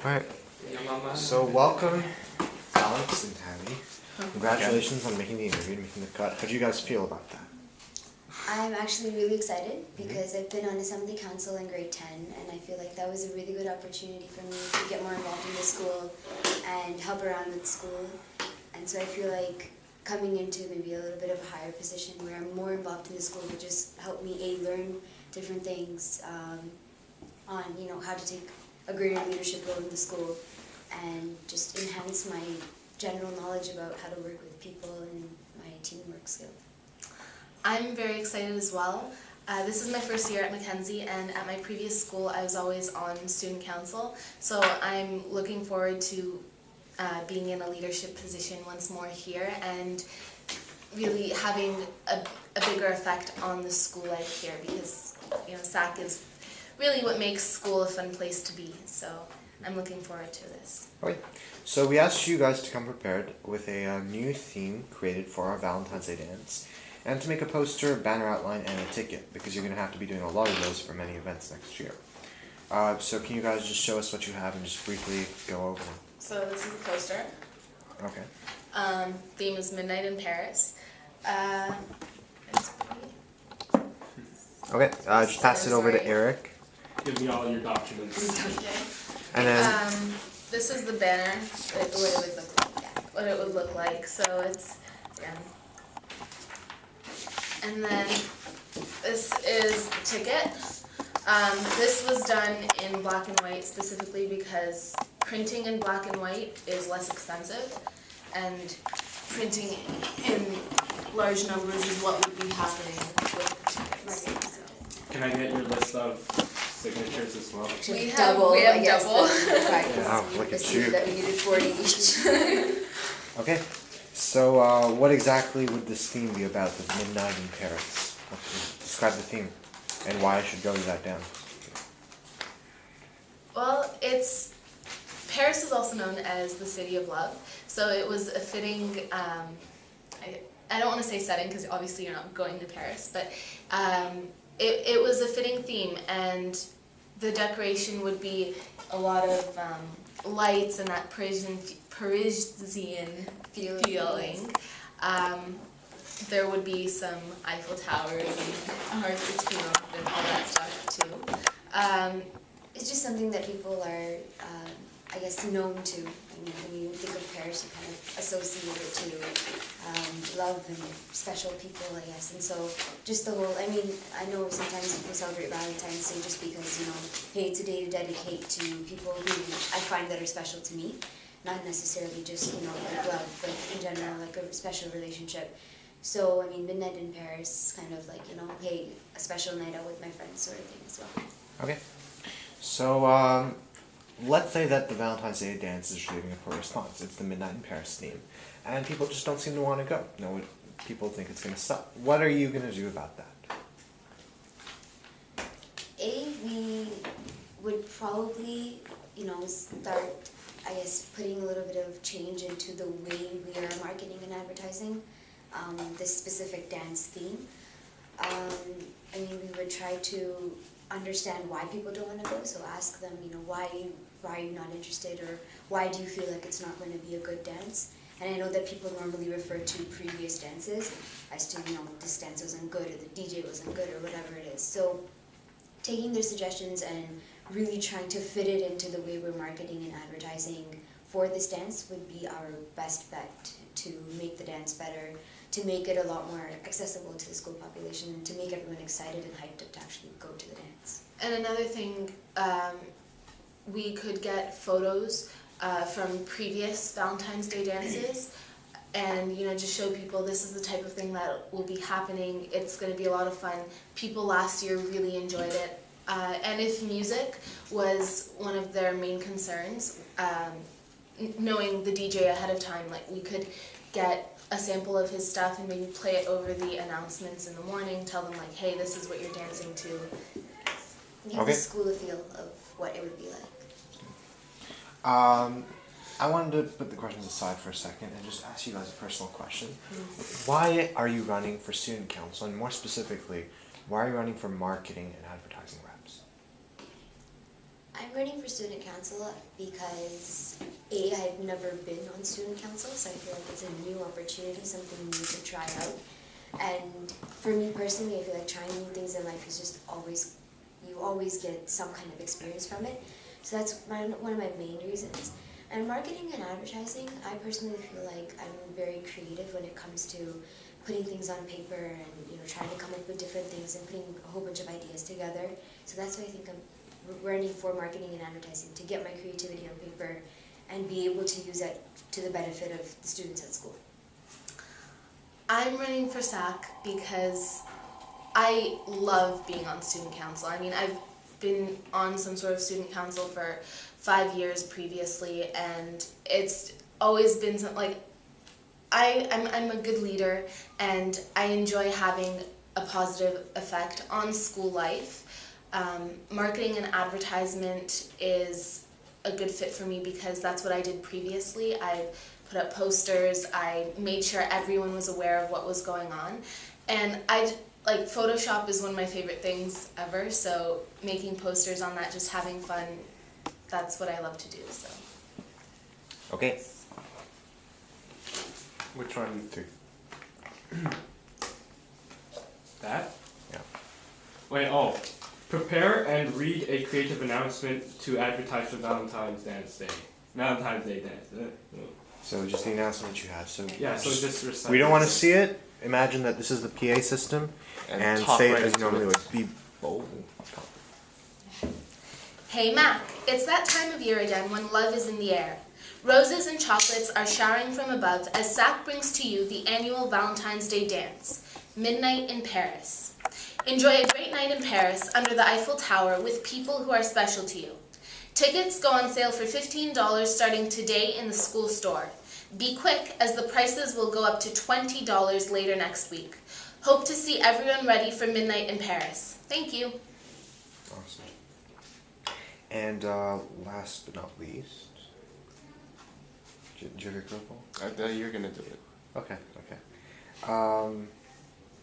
Alright, so welcome, Alex and Tanvi. Congratulations on making the interview and making the cut. How do you guys feel about that? I'm actually really excited because I've been on Assembly Council in grade 10 and I feel like that was a really good opportunity for me to get more involved in the school and help around with school. And so I feel like coming into maybe a little bit of a higher position where I'm more involved in the school would just help me learn different things on how to take a greater leadership role in the school and just enhance my general knowledge about how to work with people and my teamwork skills. I'm very excited as well. This is my first year at Mackenzie, and at my previous school I was always on student council, so I'm looking forward to being in a leadership position once more here and really having a bigger effect on the school life here, because SAC is really what makes school a fun place to be, so I'm looking forward to this. Okay, so we asked you guys to come prepared with a new theme created for our Valentine's Day dance, and to make a poster, banner outline, and a ticket, because you're going to have to be doing a lot of those for many events next year. So can you guys just show us what you have and just briefly go over them? So this is the poster. Okay. Theme is Midnight in Paris. Okay, just pass it over to Eric. Give me all your documents. And then this is the banner, what it would look like. So it's, and then this is the ticket. This was done in black and white specifically because printing in black and white is less expensive, and printing in large numbers is what would be happening with tickets. Can I get your list of signatures as well? We have double. Wow, look at you. That we needed 40 each. Okay, so what exactly would this theme be about, the Midnight in Paris? Describe the theme and why I should go to that dance. Well, Paris is also known as the City of Love, so it was a fitting, I don't want to say setting because obviously you're not going to Paris, but it was a fitting theme, and the decoration would be a lot of lights and that Parisian feeling. There would be some Eiffel Towers and Arc de Triomphe and all that stuff too. It's just something that people are, I guess, known to. I mean, when you think of Paris, you kind of associate it to love and special people, I guess. And so just the whole, I mean, I know sometimes people celebrate Valentine's Day just because, hey, it's a day to dedicate to people who I find that are special to me. Not necessarily just, like love, but in general, like a special relationship. So, I mean, Midnight in Paris, kind of like, hey, a special night out with my friends sort of thing as well. Okay, so let's say that the Valentine's Day dance is receiving a poor response. It's the Midnight in Paris theme, and people just don't seem to want to go. People think it's going to suck. What are you going to do about that? We would probably, start, I guess, putting a little bit of change into the way we are marketing and advertising this specific dance theme. I mean, we would try to understand why people don't want to go, so ask them, why are you not interested, or why do you feel like it's not going to be a good dance? And I know that people normally refer to previous dances as to, this dance wasn't good, or the DJ wasn't good, or whatever it is. So taking their suggestions and really trying to fit it into the way we're marketing and advertising for this dance would be our best bet to make the dance better, to make it a lot more accessible to the school population, and to make everyone excited and hyped up to actually go to the dance. And another thing, we could get photos from previous Valentine's Day dances, and just show people this is the type of thing that will be happening. It's going to be a lot of fun. People last year really enjoyed it, and if music was one of their main concerns, knowing the DJ ahead of time, like we could get a sample of his stuff and maybe play it over the announcements in the morning, tell them like, hey, this is what you're dancing to. Give the school a feel of what it would be like. I wanted to put the questions aside for a second and just ask you guys a personal question. Why are you running for student council, and more specifically, why are you running for marketing and advertising reps? I'm running for student council because A, I've never been on student council, so I feel like it's a new opportunity, something new to try out. And for me personally, I feel like trying new things in life is just always, you always get some kind of experience from it. So that's one of my main reasons. And marketing and advertising, I personally feel like I'm very creative when it comes to putting things on paper and trying to come up with different things and putting a whole bunch of ideas together. So that's why I think I'm running for marketing and advertising, to get my creativity on paper and be able to use it to the benefit of the students at school. I'm running for SAC because I love being on student council. I mean, I've been on some sort of student council for 5 years previously, and it's always been I'm a good leader, and I enjoy having a positive effect on school life. Marketing and advertisement is a good fit for me because that's what I did previously. I put up posters, I made sure everyone was aware of what was going on, and Photoshop is one of my favorite things ever, so making posters on that, just having fun, that's what I love to do. So. Okay. Which one? 3. That? Yeah. Wait, oh. Prepare and read a creative announcement to advertise for Valentine's Day dance. So just the announcement you have. So Yeah, so just recite. we don't want to see it. Imagine that this is the PA system, and talk say right it as you into normally it. would. Be bold. Hey Mac, it's that time of year again when love is in the air. Roses and chocolates are showering from above as SAC brings to you the annual Valentine's Day dance, Midnight in Paris. Enjoy a great night in Paris under the Eiffel Tower with people who are special to you. Tickets go on sale for $15 starting today in the school store. Be quick, as the prices will go up to $20 later next week. Hope to see everyone ready for Midnight in Paris. Thank you. Awesome. And last but not least, did you have your curveball? You're gonna do it. Okay.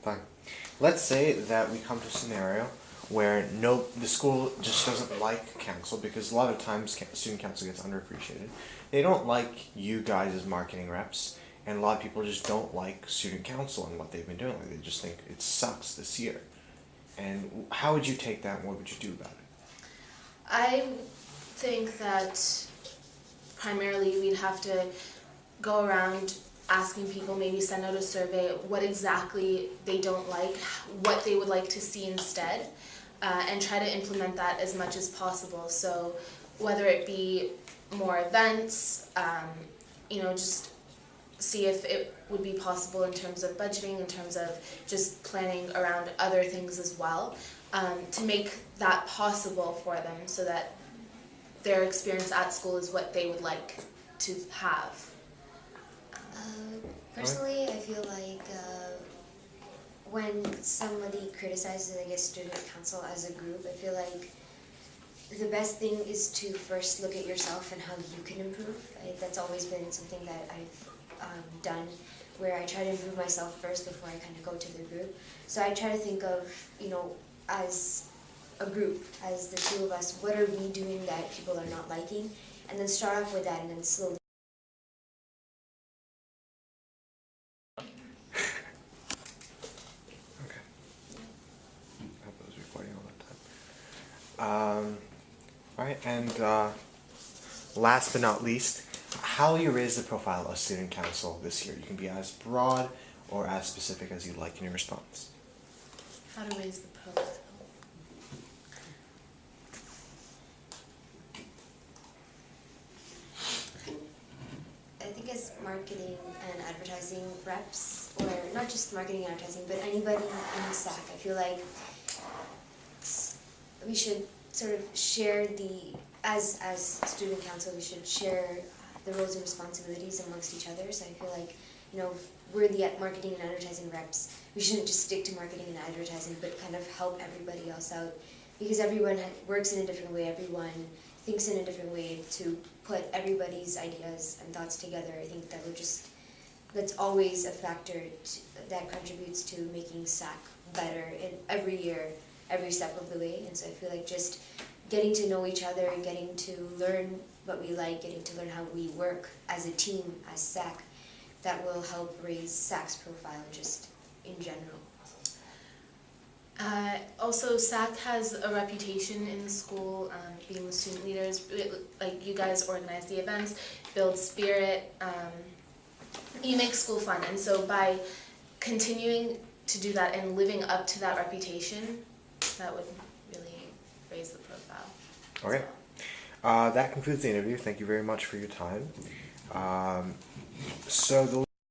Fine. Let's say that we come to a scenario where the school just doesn't like council, because a lot of times student council gets underappreciated. They don't like you guys as marketing reps, and a lot of people just don't like student council and what they've been doing. Like, they just think it sucks this year. And how would you take that, and what would you do about it? I think that primarily we'd have to go around asking people, maybe send out a survey, what exactly they don't like, what they would like to see instead, and try to implement that as much as possible. So whether it be more events, just see if it would be possible in terms of budgeting, in terms of just planning around other things as well, to make that possible for them so that their experience at school is what they would like to have. Personally, I feel like when somebody criticizes, student council as a group, I feel like the best thing is to first look at yourself and how you can improve. That's always been something that I've done, where I try to improve myself first before I kind of go to the group. So I try to think of, as a group, as the two of us, what are we doing that people are not liking? And then start off with that, and then slowly. Alright, and last but not least, how will you raise the profile of student council this year? You can be as broad or as specific as you like in your response. How to raise the profile. I think as marketing and advertising reps, or not just marketing and advertising, but anybody in SAC, I feel like we should sort of share as student council, we should share the roles and responsibilities amongst each other. So I feel like, we're the marketing and advertising reps. We shouldn't just stick to marketing and advertising, but kind of help everybody else out, because everyone works in a different way, everyone thinks in a different way. To put everybody's ideas and thoughts together, I think that's always a factor that contributes to making SAC better in every year, every step of the way. And so I feel like just getting to know each other and getting to learn what we like, getting to learn how we work as a team, as SAC, that will help raise SAC's profile just in general. Also, SAC has a reputation in the school, being the student leaders. Like, you guys organize the events, build spirit, you make school fun. And so by continuing to do that and living up to that reputation, that would really raise the profile. Okay. That concludes the interview. Thank you very much for your time. So the